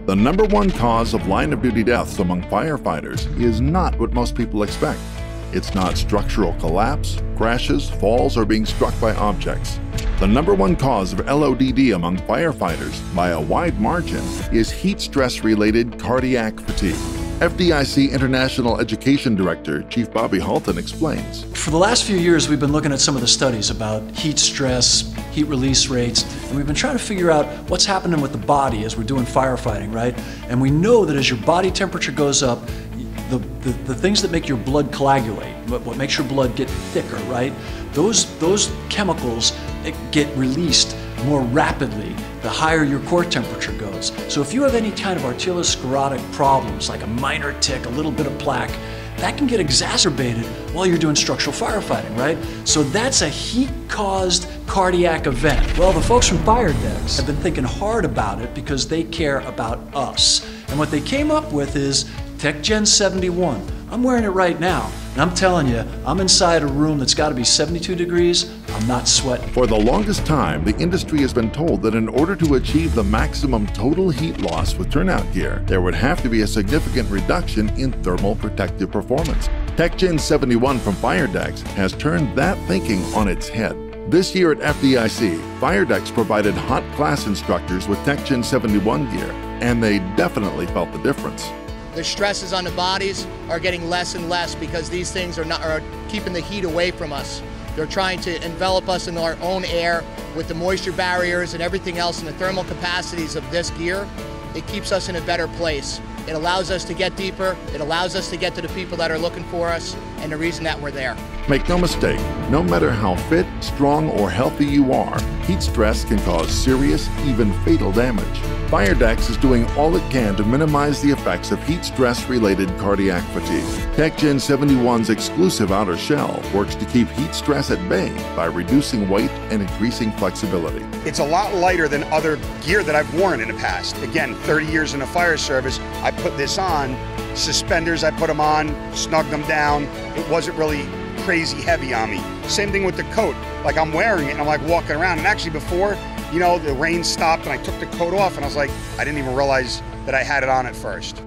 The number one cause of line-of-duty deaths among firefighters is not what most people expect. It's not structural collapse, crashes, falls, or being struck by objects. The number one cause of LODD among firefighters, by a wide margin, is heat stress-related cardiac fatigue. FDIC International Education Director, Chief Bobby HALTON, explains. For the last few years, we've been looking at some of the studies about heat stress, heat release rates, and we've been trying to figure out what's happening with the body as we're doing firefighting, right? And we know that as your body temperature goes up, the things that make your blood coagulate, what makes your blood get thicker, right? Those chemicals get released more rapidly the higher your core temperature goes. So if you have any kind of arteriosclerotic problems, like a minor tick, a little bit of plaque, that can get exacerbated while you're doing structural firefighting, right? So that's a heat-caused cardiac event. Well, the folks from FireDex have been thinking hard about it because they care about us. And what they came up with is TECGEN71. I'm wearing it right now, and I'm telling you, I'm inside a room that's got to be 72 degrees. I'm not sweating. For the longest time, the industry has been told that in order to achieve the maximum total heat loss with turnout gear, there would have to be a significant reduction in thermal protective performance. TECGEN71 from FireDex has turned that thinking on its head. This year at FDIC, FireDex provided hot class instructors with TECGEN71 gear, and they definitely felt the difference. The stresses on the bodies are getting less and less because these things are keeping the heat away from us. They're trying to envelop us in our own air with the moisture barriers and everything else, and the thermal capacities of this gear. It keeps us in a better place. It allows us to get deeper. It allows us to get to the people that are looking for us and the reason that we're there. Make no mistake, no matter how fit, strong, or healthy you are, heat stress can cause serious, even fatal damage. FireDex is doing all it can to minimize the effects of heat stress-related cardiac fatigue. TECGEN71's exclusive outer shell works to keep heat stress at bay by reducing weight and increasing flexibility. It's a lot lighter than other gear that I've worn in the past. Again, 30 years in the fire service, I put this on. Suspenders, I put them on, snugged them down. It wasn't really crazy heavy on me. Same thing with the coat. Like, I'm wearing it and I'm like walking around, and actually before, you know, the rain stopped and I took the coat off and I was like, I didn't even realize that I had it on at first.